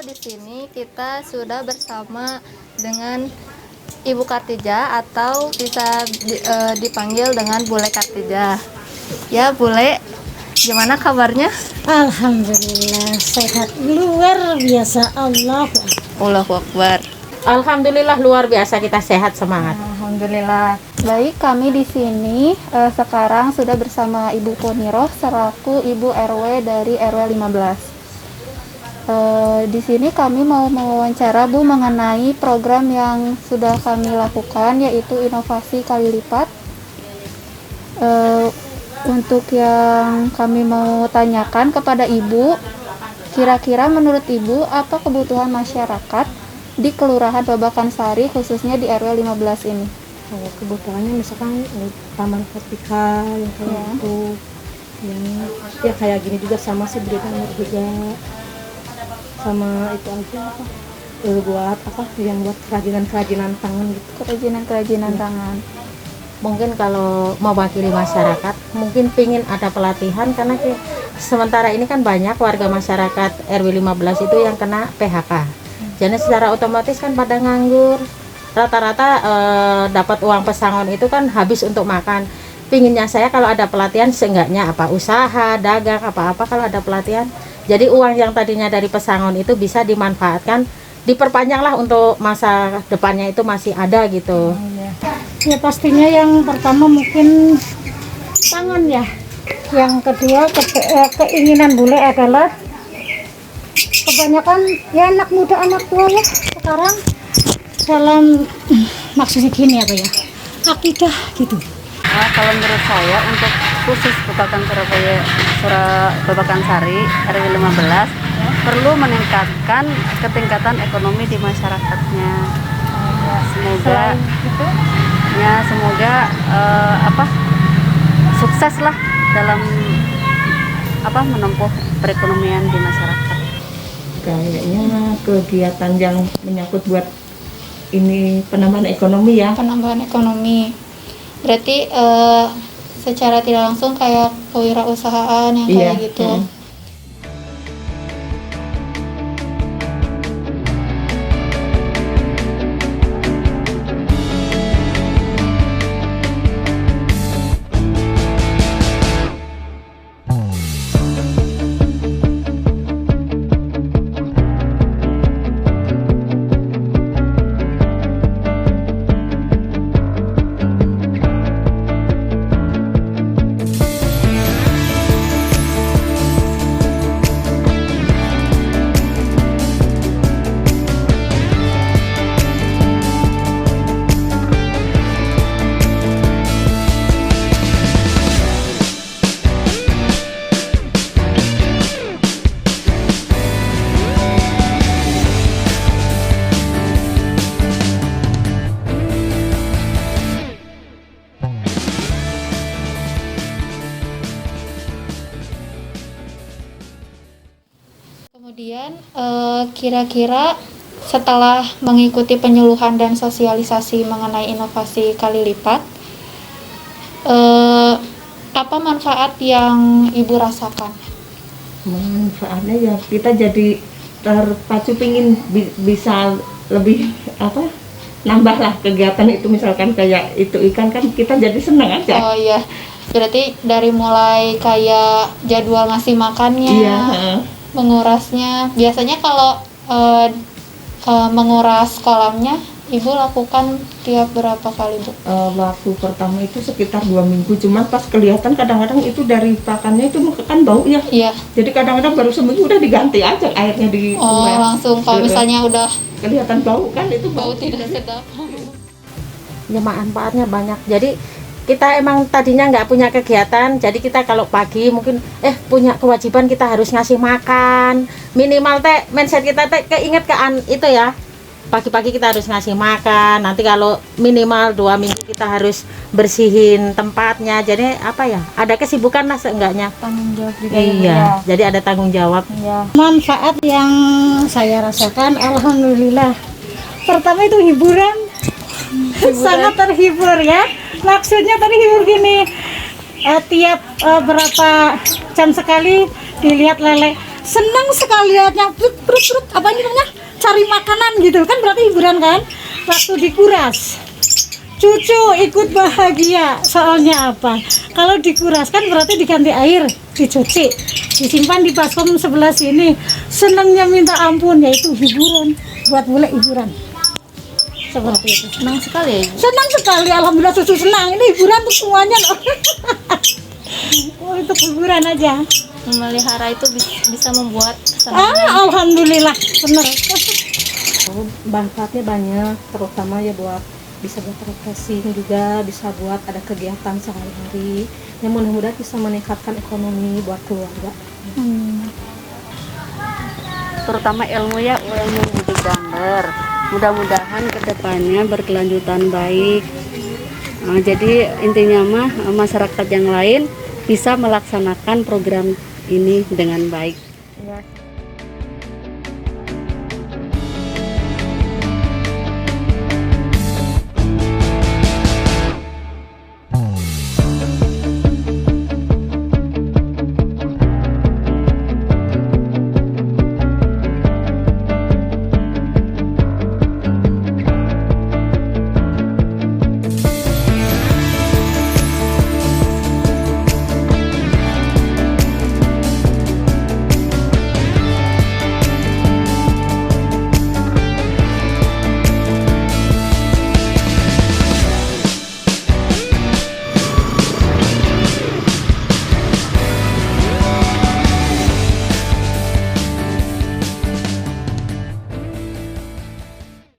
di sini kita sudah bersama dengan Ibu Kartija atau bisa dipanggil dengan Bule Kartija. Ya, Bule, gimana kabarnya? Alhamdulillah sehat luar biasa. Allahu Akbar. Alhamdulillah luar biasa, kita sehat, semangat. Alhamdulillah. Baik, kami di sini sekarang sudah bersama Ibu Poniroh selaku Ibu RW dari RW 15. Di sini kami mau mewawancara Bu mengenai program yang sudah kami lakukan, yaitu inovasi kali lipat. Untuk yang kami mau tanyakan kepada Ibu, kira-kira menurut Ibu apa kebutuhan masyarakat di Kelurahan Babakan Sari khususnya di RW 15 ini? Kebutuhannya misalkan taman vertikal yang kayak gitu, yang ya kayak gini juga sama sih berita juga, sama itu aja apa buat apa yang buat kerajinan tangan gitu. Kerajinan tangan. Mungkin kalau mewakili masyarakat, mungkin pingin ada pelatihan karena sementara ini kan banyak warga masyarakat RW 15 itu yang kena PHK. Jadi secara otomatis kan pada nganggur. Rata-rata dapat uang pesangon itu kan habis untuk makan. Pinginnya saya kalau ada pelatihan seenggaknya apa usaha, dagang, apa-apa kalau ada pelatihan. Jadi uang yang tadinya dari pesangon itu bisa dimanfaatkan, diperpanjanglah untuk masa depannya itu masih ada gitu. Ya pastinya yang pertama mungkin tangan ya. Yang kedua keinginan bule adalah kebanyakan ya anak muda anak tua ya sekarang dalam maksudnya gini apa ya, akidah gitu. Kalau menurut saya untuk khusus Babakan Sari RW 15 perlu meningkatkan ketingkatan ekonomi di masyarakatnya. Semoga sukses lah dalam menempuh perekonomian di masyarakat. Kayaknya kegiatan yang menyangkut buat ini penambahan ekonomi ya. Penambahan ekonomi. Berarti secara tidak langsung kayak kewirausahaan yang kayak gitu. Kemudian kira-kira setelah mengikuti penyuluhan dan sosialisasi mengenai inovasi kali lipat, apa manfaat yang Ibu rasakan? Manfaatnya ya kita jadi terpacu pingin bisa lebih nambah lah kegiatan itu, misalkan kayak itu ikan kan kita jadi senang aja. Oh iya, berarti dari mulai kayak jadwal ngasih makannya, mengurasnya. Biasanya kalau menguras kolamnya, Ibu lakukan tiap berapa kali, Bu? Waktu pertama itu sekitar 2 minggu, cuman pas kelihatan kadang-kadang itu dari pakannya itu kan bau ya. Iya. Jadi kadang-kadang baru seminggu udah diganti aja airnya di langsung kalau misalnya udah kelihatan bau kan itu bau tidak sedap. Ya manfaatnya banyak. Jadi kita emang tadinya nggak punya kegiatan, jadi kita kalau pagi mungkin punya kewajiban kita harus ngasih makan, minimal mindset kita keinget itu ya, pagi-pagi kita harus ngasih makan. Nanti kalau minimal 2 minggu kita harus bersihin tempatnya, jadi ada kesibukan lah seenggaknya. Tanggung jawab juga. Iya, jadi ada tanggung jawab. Iya. Manfaat yang saya rasakan alhamdulillah, pertama itu hiburan. Sangat terhibur ya. Maksudnya terhibur gini, tiap berapa jam sekali dilihat lele senang sekali lihatnya perut apa ini namanya cari makanan gitu kan, berarti hiburan kan. Waktu dikuras cucu ikut bahagia, soalnya apa, kalau dikuras kan berarti diganti air, dicuci, disimpan di baskom sebelah sini. Senangnya minta ampun, yaitu hiburan, buat bule hiburan seperti itu. Senang sekali ya, Ibu. Senang sekali, alhamdulillah cucu senang. Ini hiburan untuk semuanya loh. Oh, untuk hiburan aja. Memelihara itu bisa membuat kesenangan. Alhamdulillah, bener. Manfaatnya banyak, terutama ya buat bisa buat refreshing juga, bisa buat ada kegiatan sehari-hari yang mudah-mudahan bisa meningkatkan ekonomi buat keluarga. Terutama ilmu budi gambar. Mudah-mudahan kedepannya berkelanjutan baik. Jadi intinya mah masyarakat yang lain bisa melaksanakan program ini dengan baik.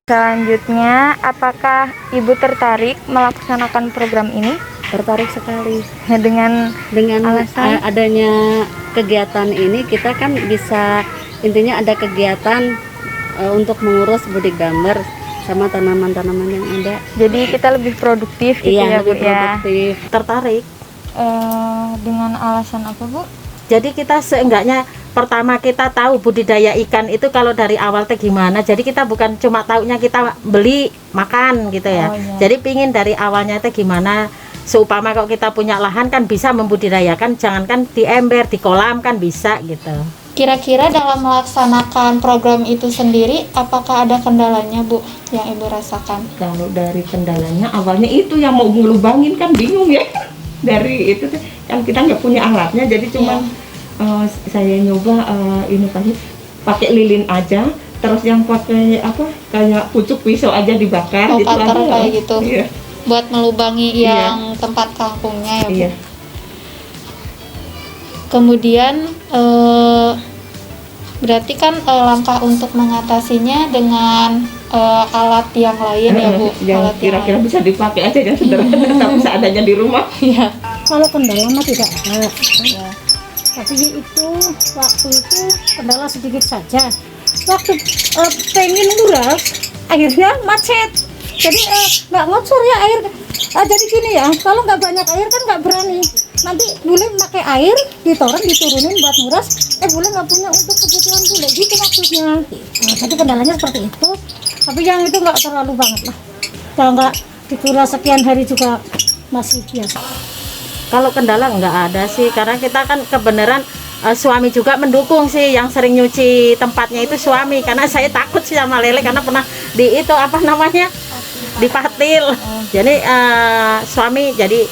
Selanjutnya, apakah Ibu tertarik melaksanakan program ini? Tertarik sekali. Dengan alasan? Adanya kegiatan ini, kita kan bisa, intinya ada kegiatan untuk mengurus budi gambar sama tanaman-tanaman yang ada. Jadi kita lebih produktif gitu Iya, ya Bu lebih ya. produktif. Tertarik. Dengan alasan apa Bu? Jadi kita seenggaknya pertama kita tahu budidaya ikan itu kalau dari awal teh gimana. Jadi kita bukan cuma taunya kita beli makan gitu ya. Oh, iya. Jadi pingin dari awalnya teh gimana. Seumpama kalau kita punya lahan kan bisa membudidayakan, jangankan di ember, di kolam kan bisa gitu. Kira-kira dalam melaksanakan program itu sendiri, apakah ada kendalanya Bu yang Ibu rasakan? Kalau dari kendalanya awalnya itu yang mau ngelubangin kan bingung ya. Dari itu tuh, kan kita nggak punya alatnya, jadi cuma saya nyoba ini pakai lilin aja, terus yang pakai apa kayak pucuk pisau aja dibakar gitu Cutter aja. kayak gitu. Iya. Buat melubangi Iya. yang tempat kangkungnya ya Bu. Iya. Kemudian berarti kan langkah untuk mengatasinya dengan alat yang lain ya Bu. Yang Alat kira-kira bisa dipakai aja yang sederhana tapi seadanya di rumah. Iya. Kalau kendala mah tidak ada. Tapi itu waktu itu kendala sedikit saja. Waktu pengen nguras, airnya macet. Jadi nggak ngocor ya air. Jadi gini ya, kalau nggak banyak air kan nggak berani. Nanti bule pakai air, diturunin buat nguras. Bule nggak punya untuk kebutuhan bule, gitu maksudnya. Jadi kendalanya seperti itu. Tapi yang itu nggak terlalu banget lah. Kalau nggak dikuras sekian hari juga masih biasa. Kalau kendala nggak ada sih, karena kita kan kebenaran suami juga mendukung sih. Yang sering nyuci tempatnya itu suami, karena saya takut sih sama lele karena pernah di itu apa namanya dipatil. Jadi suami jadi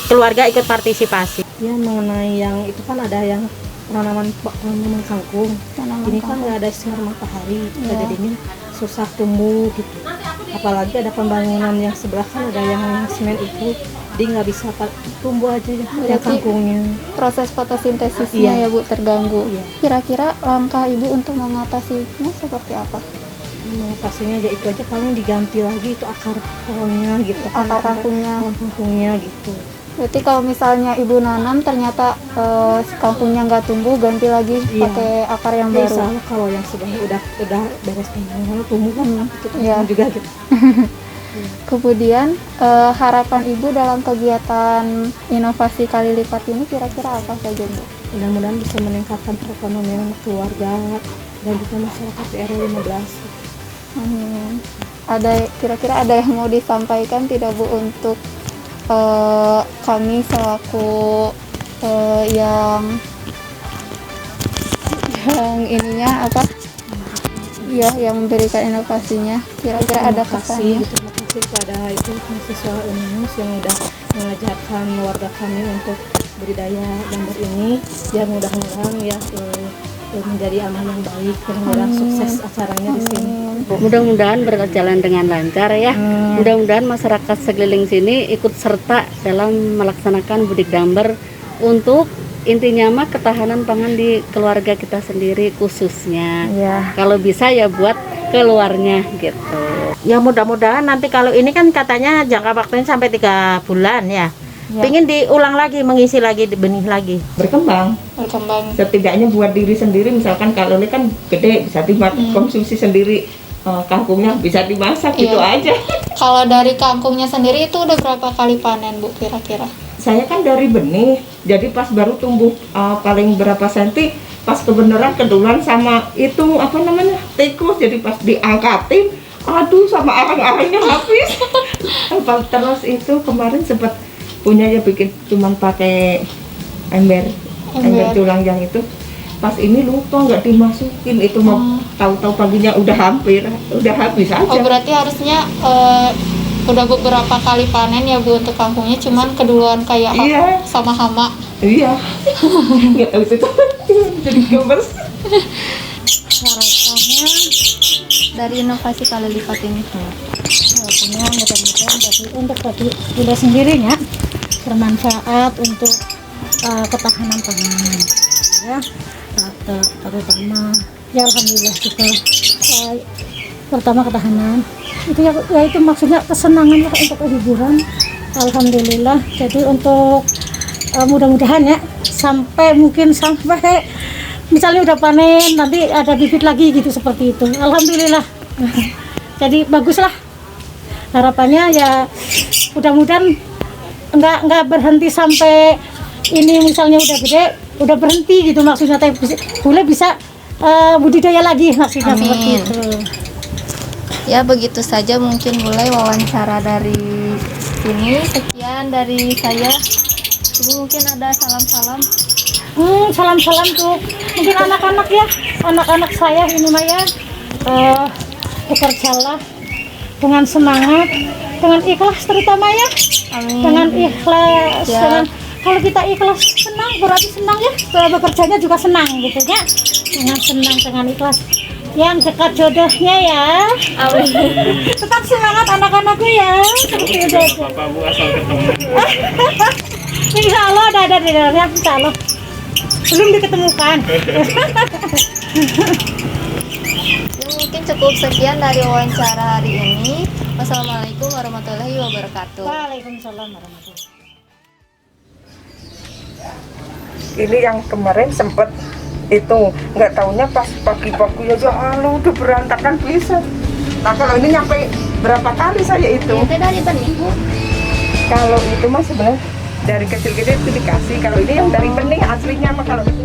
keluarga ikut partisipasi. Ya mengenai yang itu kan ada yang tanaman kangkung. Ini kan nggak ada sinar matahari, jadinya susah tumbuh gitu. Apalagi ada pembangunan yang sebelah kan ada yang semen itu, dia nggak bisa tumbuh aja ya kangkungnya. Proses fotosintesisnya Iya. ya Bu terganggu. Iya. Kira-kira langkah Ibu untuk mengatasinya seperti apa? Pastinya ya itu aja, paling diganti lagi itu akar pohonnya gitu. Akar kangkungnya. Kangkungnya gitu. Berarti kalau misalnya Ibu nanam ternyata kangkungnya nggak tumbuh, ganti lagi Iya. pakai akar yang Ya, baru. soalnya kalau yang sebelumnya udah beres tumbuh, tumbuh kan itu Iya. juga gitu. Kemudian harapan Ibu dalam kegiatan inovasi kali lipat ini kira-kira apa saja Bu? Mudah-mudahan bisa meningkatkan perekonomian keluarga dan juga masyarakat di RW 15. Kira-kira ada yang mau disampaikan tidak Bu untuk kami selaku yang yang ininya apa? Ya, yang memberikan inovasinya. Kira-kira ada kesannya. Terima kasih kepada itu mahasiswa Unmus yang udah mengajarkan warga kami untuk budidaya gambar ini. Ya mudah-mudahan ya menjadi amal yang baik, mudah-mudahan sukses acaranya di sini. Mudah-mudahan berjalan dengan lancar ya. Mudah-mudahan masyarakat sekeliling sini ikut serta dalam melaksanakan budik gambar untuk intinya mah ketahanan pangan di keluarga kita sendiri khususnya. Ya. Kalau bisa ya buat keluarnya gitu. Ya mudah-mudahan nanti kalau ini kan katanya jangka waktunya sampai 3 bulan ya. Pengen diulang lagi, mengisi lagi, benih lagi. Berkembang. Setidaknya buat diri sendiri, misalkan kalau ini kan gede bisa dibuat konsumsi sendiri, kangkungnya bisa dimasak gitu aja. Kalau dari kangkungnya sendiri itu udah berapa kali panen Bu kira-kira? Saya kan dari benih, jadi pas baru tumbuh paling berapa senti, pas kebenaran keduluan sama itu apa namanya tikus, jadi pas diangkatin, aduh sama arang-arangnya habis. Terus itu kemarin sempat punya ya bikin cuman pakai ember tulang yang itu, pas ini lupa nggak dimasukin itu mau tahu-tahu paginya udah habis aja. Oh berarti harusnya udah beberapa kali panen ya Bu untuk kangkungnya, cuman keduluan kayak sama hama. Iya. Nggak tahu itu jadi gemes. Harapannya dari inovasi kali lipat ini. Harapannya mudah-mudahan untuk bagi kita sendirinya bermanfaat untuk ketahanan pangan ya, terutama ya alhamdulillah juga pertama ketahanan itu ya itu maksudnya kesenangan lah untuk hiburan, alhamdulillah. Jadi untuk mudah-mudahan ya sampai misalnya udah panen nanti ada bibit lagi gitu seperti itu, alhamdulillah. Jadi baguslah harapannya ya, mudah-mudahan nggak berhenti sampai ini misalnya udah gede udah berhenti gitu maksudnya, tapi boleh bisa budidaya lagi maksudnya. Amin. Seperti itu Ya begitu saja mungkin mulai wawancara dari sini. Sekian dari saya. Ibu mungkin ada salam-salam. Salam-salam tuh mungkin anak-anak ya, anak-anak saya ini Maya, bekerjalah dengan semangat, dengan ikhlas terutama ya. Amin. Dengan ikhlas Ya. dengan kalau kita ikhlas senang berarti senang ya, bekerjanya juga senang gitu ya, dengan senang dengan ikhlas. Yang dekat jodohnya ya, amin. Tetap semangat anak-anakku ya, seperti itu. Bapak Bu asal ketemu. Insya Allah ada di dalamnya, insya Allah belum diketemukan. Ya, mungkin cukup sekian dari wawancara hari ini. Wassalamualaikum warahmatullahi wabarakatuh. Waalaikumsalam warahmatullahi. Ini yang kemarin sempet itu nggak taunya pas pagi-pagi aja udah berantakan bisa. Nah kalau ini nyampe berapa kali saya itu? Itu dari benih Bu. Kalau itu mah sebenarnya dari kecil-kecil itu dikasih. Kalau ini yang dari benih aslinya mah kalau itu